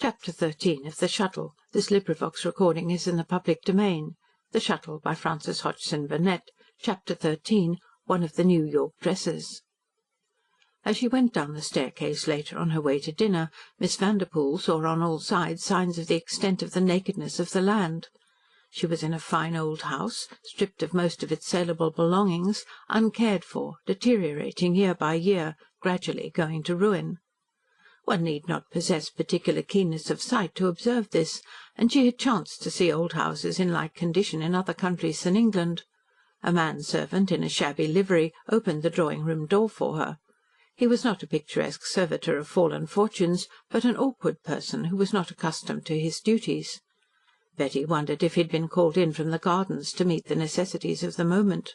Chapter 13 of The Shuttle. This recording is in the public domain. The Shuttle by Francis Hodgson Burnett. Chapter 13. One of the New York Dresses. As she went down the staircase later on her way to dinner, Miss Vanderpoel saw on all sides signs of the extent of the nakedness of the land. She was in a fine old house, stripped of most of its saleable belongings, uncared for, deteriorating year by year, gradually going to ruin. One need not possess particular keenness of sight to observe this, and she had chanced to see old houses in like condition in other countries than England. A manservant in a shabby livery opened the drawing-room door for her. He was not a picturesque servitor of fallen fortunes, but an awkward person who was not accustomed to his duties. Betty wondered if he had been called in from the gardens to meet the necessities of the moment.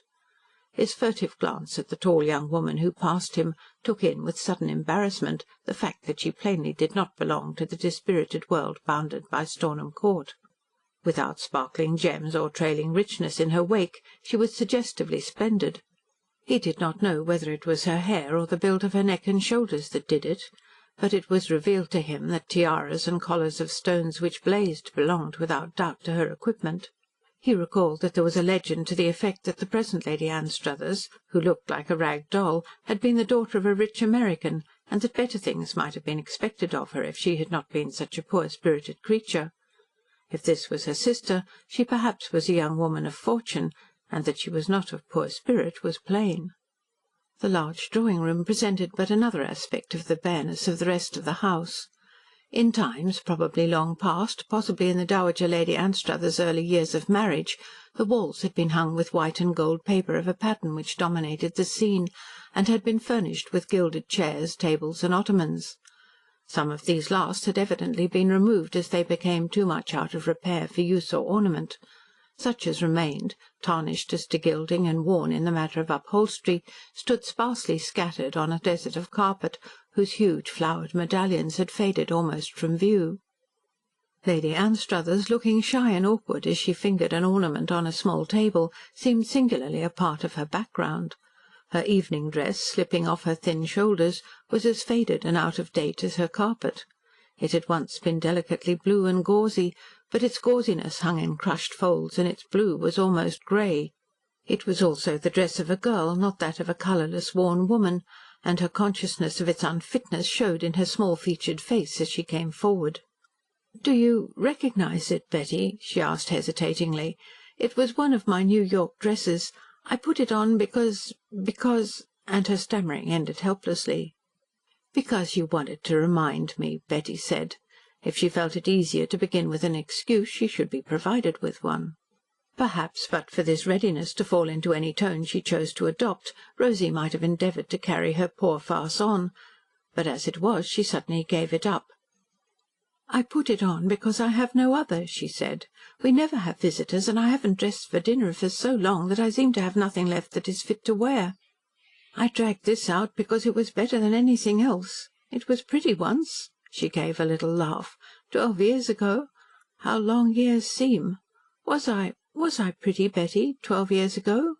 His furtive glance at the tall young woman who passed him took in with sudden embarrassment the fact that she plainly did not belong to the dispirited world bounded by Stornham Court. Without sparkling gems or trailing richness in her wake, she was suggestively splendid. He did not know whether it was her hair or the build of her neck and shoulders that did it, but it was revealed to him that tiaras and collars of stones which blazed belonged without doubt to her equipment. He recalled that there was a legend to the effect that the present Lady Anstruthers, who looked like a rag doll, had been the daughter of a rich American, and that better things might have been expected of her if she had not been such a poor-spirited creature. If this was her sister, she perhaps was a young woman of fortune, and that she was not of poor spirit was plain. The large drawing-room presented but another aspect of the bareness of the rest of the house. In times, probably long past, possibly in the Dowager Lady Anstruthers' early years of marriage, the walls had been hung with white and gold paper of a pattern which dominated the scene, and had been furnished with gilded chairs, tables, and ottomans. Some of these last had evidently been removed as they became too much out of repair for use or ornament. Such as remained, tarnished as to gilding and worn in the matter of upholstery, stood sparsely scattered on a desert of carpet, whose huge flowered medallions had faded almost from view. Lady Anstruthers, looking shy and awkward as she fingered an ornament on a small table, seemed singularly a part of her background. Her evening dress, slipping off her thin shoulders, was as faded and out of date as her carpet. It had once been delicately blue and gauzy, but its gauziness hung in crushed folds, and its blue was almost grey. It was also the dress of a girl, not that of a colourless, worn woman, and her consciousness of its unfitness showed in her small-featured face as she came forward. "Do you recognise it, Betty?" she asked hesitatingly. "It was one of my New York dresses. I put it on because... and her stammering ended helplessly. "Because you wanted to remind me," Betty said. If she felt it easier to begin with an excuse, she should be provided with one. Perhaps, but for this readiness to fall into any tone she chose to adopt, Rosy might have endeavoured to carry her poor farce on. But as it was, she suddenly gave it up. "I put it on because I have no other," she said. "We never have visitors, and I haven't dressed for dinner for so long that I seem to have nothing left that is fit to wear. I dragged this out because it was better than anything else. It was pretty once." She gave a little laugh. 12 years ago. How long years seem. Was I pretty, Betty, 12 years ago?"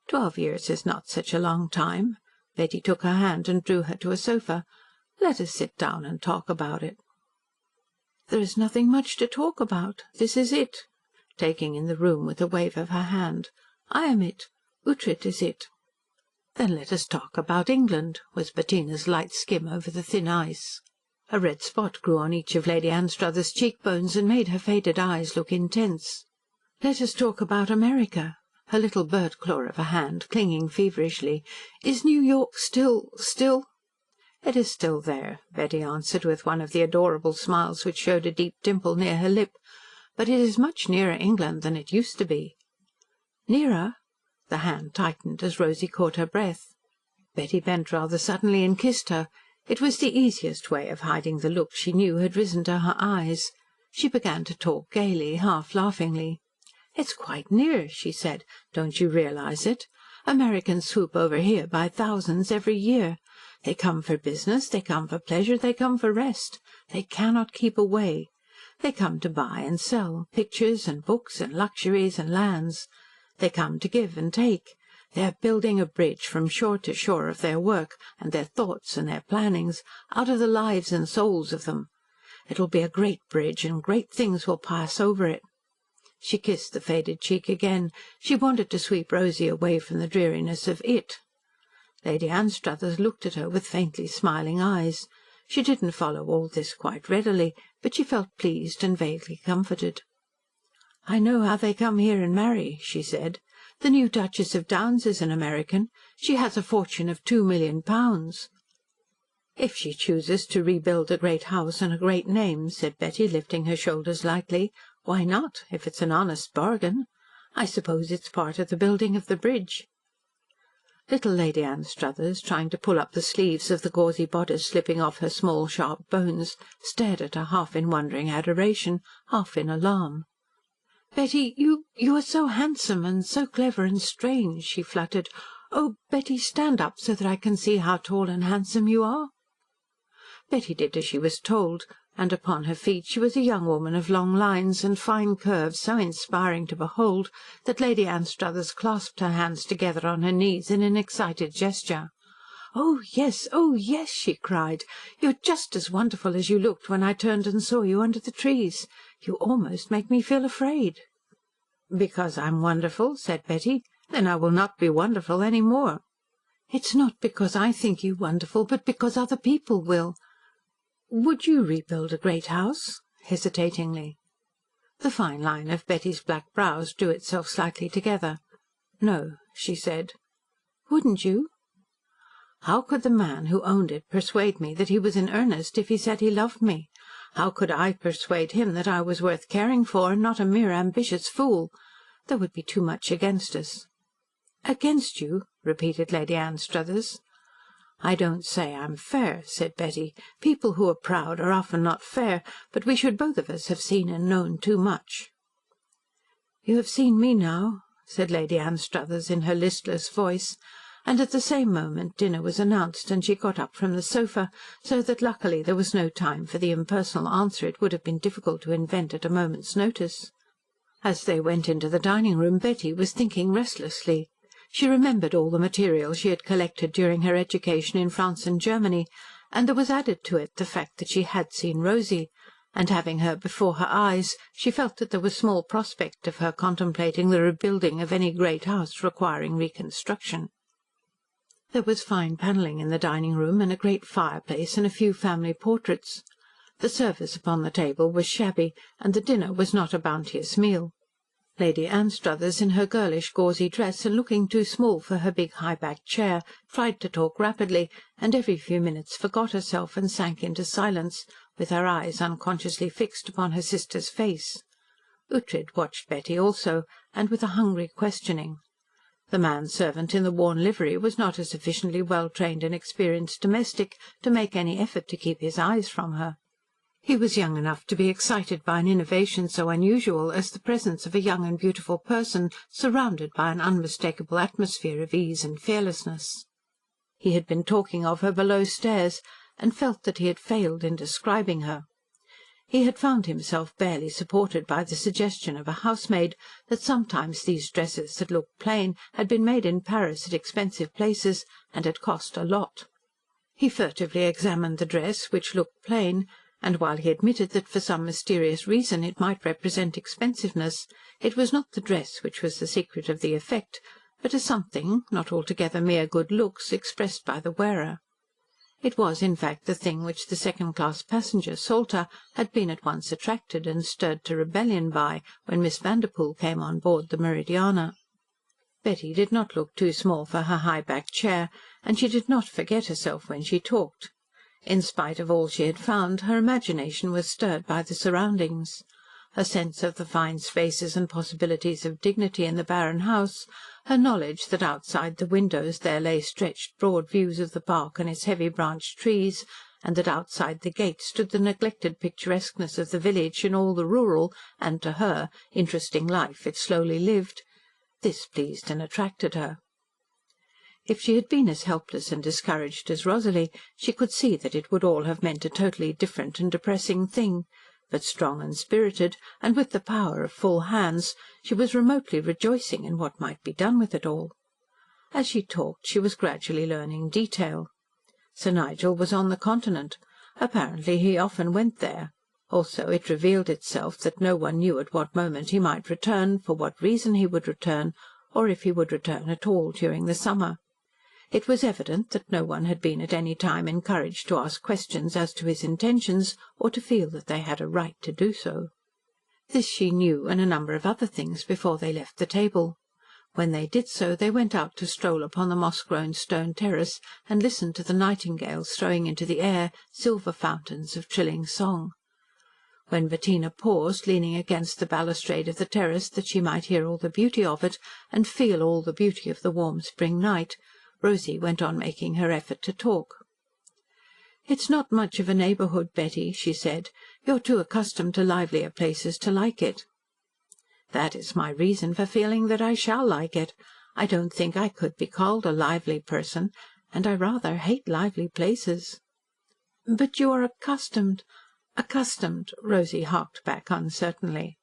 12 years is not such a long time. Betty took her hand and drew her to a sofa. "Let us sit down and talk about it." "There is nothing much to talk about. This is it," taking in the room with a wave of her hand. "I am it. Ughtred is it." "Then let us talk about England," was Bettina's light skim over the thin ice. A red spot grew on each of Lady Anstruthers' cheekbones and made her faded eyes look intense. "Let us talk about America," her little bird claw of a hand clinging feverishly. "Is New York still... "It is still there," Betty answered with one of the adorable smiles which showed a deep dimple near her lip. "But it is much nearer England than it used to be." "Nearer?" The hand tightened as Rosy caught her breath. Betty bent rather suddenly and kissed her. It was the easiest way of hiding the look she knew had risen to her eyes. She began to talk gaily, half laughingly. "It's quite near," she said. "Don't you realise it? Americans swoop over here by thousands every year. They come for business, they come for pleasure, they come for rest. They cannot keep away. They come to buy and sell, pictures and books and luxuries and lands. They come to give and take. They are building a bridge from shore to shore of their work and their thoughts and their plannings, out of the lives and souls of them. It'll be a great bridge, and great things will pass over it." She kissed the faded cheek again. She wanted to sweep Rosy away from the dreariness of it. Lady Anstruthers looked at her with faintly smiling eyes. She didn't follow all this quite readily, but she felt pleased and vaguely comforted. "I know how they come here and marry," she said. "The new Duchess of Downes is an American. She has a fortune of £2,000,000. "If she chooses to rebuild a great house and a great name," said Betty, lifting her shoulders lightly, "why not, if it's an honest bargain? I suppose it's part of the building of the bridge." Little Lady Anstruthers, trying to pull up the sleeves of the gauzy bodice slipping off her small sharp bones, stared at her half in wondering adoration, half in alarm. "Betty, you are so handsome and so clever and strange," she fluttered. "Oh, Betty, stand up so that I can see how tall and handsome you are." Betty did as she was told, and upon her feet she was a young woman of long lines and fine curves so inspiring to behold that Lady Anstruthers clasped her hands together on her knees in an excited gesture. "Oh, yes, she cried. "You're just as wonderful as you looked when I turned and saw you under the trees. You almost make me feel afraid." "Because I'm wonderful?" said Betty. "Then I will not be wonderful any more." "It's not because I think you wonderful, but because other people will. Would you rebuild a great house?" hesitatingly. The fine line of Betty's black brows drew itself slightly together. "No," she said. "Wouldn't you?" "How could the man who owned it persuade me that he was in earnest if he said he loved me? How could I persuade him that I was worth caring for and not a mere ambitious fool? There would be too much against us." "Against you?" repeated Lady Anstruthers. "I don't say I'm fair," said Betty. "People who are proud are often not fair, but we should both of us have seen and known too much." "You have seen me now," said Lady Anstruthers in her listless voice, and at the same moment dinner was announced and she got up from the sofa, so that luckily there was no time for the impersonal answer it would have been difficult to invent at a moment's notice. As they went into the dining-room Betty was thinking restlessly. She remembered all the material she had collected during her education in France and Germany, and there was added to it the fact that she had seen Rosy, and having her before her eyes, she felt that there was small prospect of her contemplating the rebuilding of any great house requiring reconstruction. There was fine panelling in the dining-room, and a great fireplace, and a few family portraits. The service upon the table was shabby, and the dinner was not a bounteous meal. Lady Anstruthers, in her girlish gauzy dress and looking too small for her big high-backed chair, tried to talk rapidly, and every few minutes forgot herself and sank into silence, with her eyes unconsciously fixed upon her sister's face. Ughtred watched Betty also, and with a hungry questioning. The man-servant in the worn livery was not a sufficiently well-trained and experienced domestic to make any effort to keep his eyes from her. He was young enough to be excited by an innovation so unusual as the presence of a young and beautiful person surrounded by an unmistakable atmosphere of ease and fearlessness. He had been talking of her below stairs, and felt that he had failed in describing her. He had found himself barely supported by the suggestion of a housemaid that sometimes these dresses that looked plain had been made in Paris at expensive places and had cost a lot. He furtively examined the dress, which looked plain, and while he admitted that for some mysterious reason it might represent expensiveness, it was not the dress which was the secret of the effect, but a something, not altogether mere good looks, expressed by the wearer. It was, in fact, the thing which the second-class passenger, Salter, had been at once attracted and stirred to rebellion by when Miss Vanderpoel came on board the Meridiana. Betty did not look too small for her high-backed chair, and she did not forget herself when she talked. In spite of all she had found, her imagination was stirred by the surroundings. Her sense of the fine spaces and possibilities of dignity in the barren house, her knowledge that outside the windows there lay stretched broad views of the park and its heavy branched trees, and that outside the gate stood the neglected picturesqueness of the village in all the rural, and to her, interesting life it slowly lived, this pleased and attracted her. If she had been as helpless and discouraged as Rosalie, she could see that it would all have meant a totally different and depressing thing, but strong and spirited, and with the power of full hands, she was remotely rejoicing in what might be done with it all. As she talked, she was gradually learning detail. Sir Nigel was on the Continent. Apparently he often went there. Also it revealed itself that no one knew at what moment he might return, for what reason he would return, or if he would return at all during the summer. It was evident that no one had been at any time encouraged to ask questions as to his intentions, or to feel that they had a right to do so. This she knew, and a number of other things, before they left the table. When they did so, they went out to stroll upon the moss-grown stone terrace and listen to the nightingales throwing into the air silver fountains of trilling song. When Bettina paused, leaning against the balustrade of the terrace that she might hear all the beauty of it, and feel all the beauty of the warm spring night, Rosy went on making her effort to talk. "It's not much of a neighbourhood, Betty," she said. "You're too accustomed to livelier places to like it." "That is my reason for feeling that I shall like it. I don't think I could be called a lively person, and I rather hate lively places." "But you are accustomed " Rosy harked back uncertainly.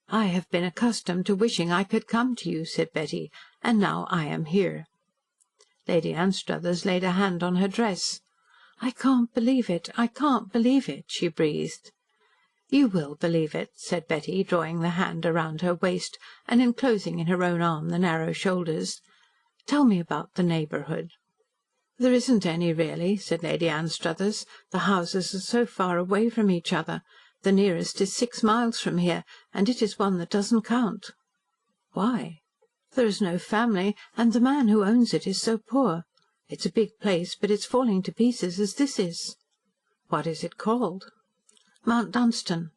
"I have been accustomed to wishing I could come to you," said Betty, "and now I am here." Lady Anstruthers laid a hand on her dress. "I can't believe it. I can't believe it," she breathed. "You will believe it," said Betty, drawing the hand round her waist and enclosing in her own arm the narrow shoulders. "Tell me about the neighbourhood." "There isn't any, really," said Lady Anstruthers. "The houses are so far away from each other. The nearest is 6 miles from here, and it is one that doesn't count." "Why?" "There is no family, and the man who owns it is so poor. It's a big place, but it's falling to pieces as this is." "What is it called?" "Mount Dunstan.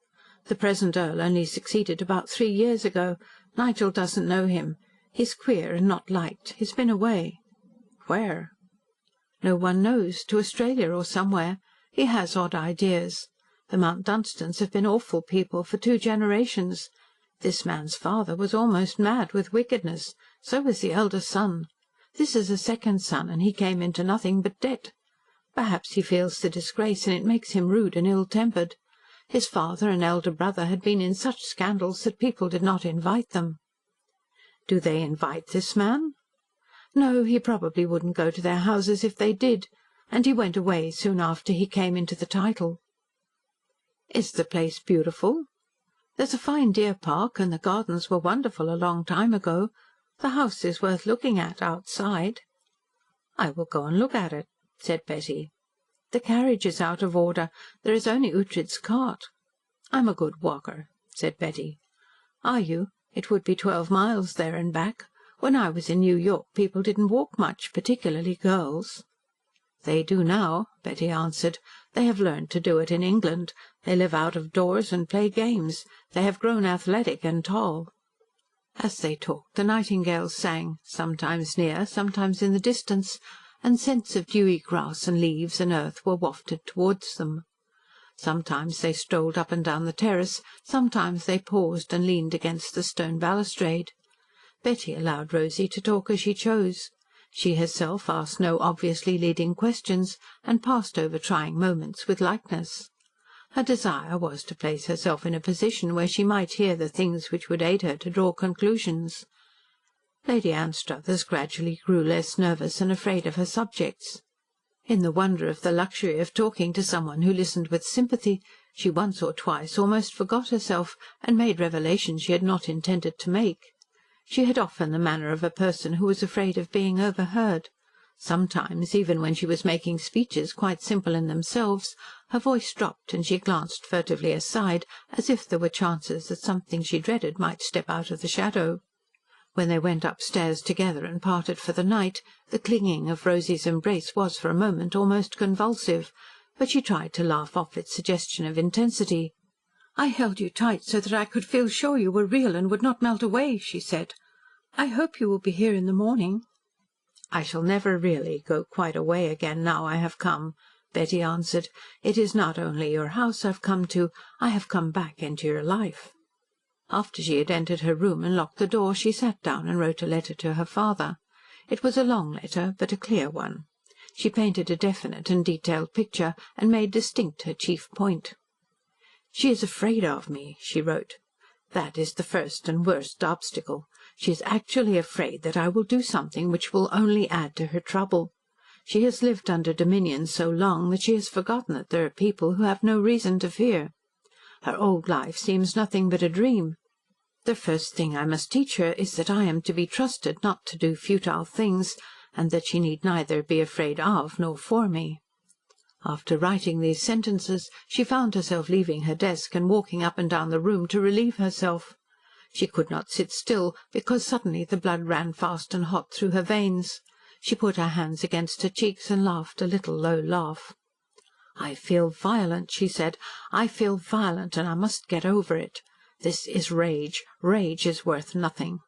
The present Earl only succeeded about 3 years ago. Nigel doesn't know him. He's queer and not liked. He's been away." "Where?" "No one knows. To Australia or somewhere. He has odd ideas. The Mount Dunstans have been awful people for 2 generations. This man's father was almost mad with wickedness. So was the elder son. This is a second son, and he came into nothing but debt. Perhaps he feels the disgrace, and it makes him rude and ill-tempered. His father and elder brother had been in such scandals that people did not invite them." "Do they invite this man?" "No, he probably wouldn't go to their houses if they did. And he went away soon after he came into the title." "Is the place beautiful?" "There's a fine deer park, and the gardens were wonderful a long time ago. The house is worth looking at, outside." "I will go and look at it," said Betty. "The carriage is out of order. There is only Ughtred's cart." "I'm a good walker," said Betty. "Are you? It would be 12 miles there and back. When I was in New York people didn't walk much, particularly girls." "They do now," Betty answered. "They have learned to do it in England. They live out of doors and play games. They have grown athletic and tall." As they talked, the nightingales sang, sometimes near, sometimes in the distance, and scents of dewy grass and leaves and earth were wafted towards them. Sometimes they strolled up and down the terrace, sometimes they paused and leaned against the stone balustrade. Betty allowed Rosy to talk as she chose. She herself asked no obviously leading questions, and passed over trying moments with lightness. Her desire was to place herself in a position where she might hear the things which would aid her to draw conclusions. Lady Anstruthers gradually grew less nervous and afraid of her subjects. In the wonder of the luxury of talking to someone who listened with sympathy, she once or twice almost forgot herself, and made revelations she had not intended to make. She had often the manner of a person who was afraid of being overheard. Sometimes, even when she was making speeches quite simple in themselves, her voice dropped and she glanced furtively aside, as if there were chances that something she dreaded might step out of the shadow. When they went upstairs together and parted for the night, the clinging of Rosy's embrace was for a moment almost convulsive, but she tried to laugh off its suggestion of intensity. "I held you tight so that I could feel sure you were real and would not melt away," she said. "I hope you will be here in the morning." "I shall never really go quite away again now I have come," Betty answered. "It is not only your house I have come to, I have come back into your life." After she had entered her room and locked the door, she sat down and wrote a letter to her father. It was a long letter, but a clear one. She painted a definite and detailed picture, and made distinct her chief point. "She is afraid of me," she wrote. "That is the first and worst obstacle. She is actually afraid that I will do something which will only add to her trouble. She has lived under dominion so long that she has forgotten that there are people who have no reason to fear. Her old life seems nothing but a dream. The first thing I must teach her is that I am to be trusted not to do futile things, and that she need neither be afraid of nor for me." After writing these sentences, she found herself leaving her desk and walking up and down the room to relieve herself. She could not sit still, because suddenly the blood ran fast and hot through her veins. She put her hands against her cheeks and laughed a little low laugh. "I feel violent," she said. "I feel violent, and I must get over it. This is rage. Rage is worth nothing."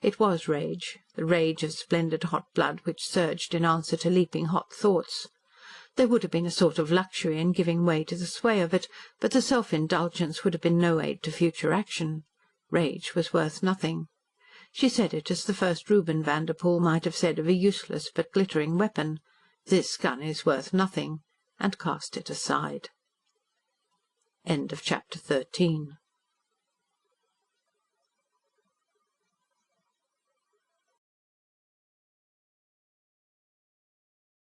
It was rage, the rage of splendid hot blood which surged in answer to leaping hot thoughts. There would have been a sort of luxury in giving way to the sway of it, but the self-indulgence would have been no aid to future action. Rage was worth nothing. She said it as the first Reuben Vanderpoel might have said of a useless but glittering weapon. "This gun is worth nothing," and cast it aside. End of chapter 13.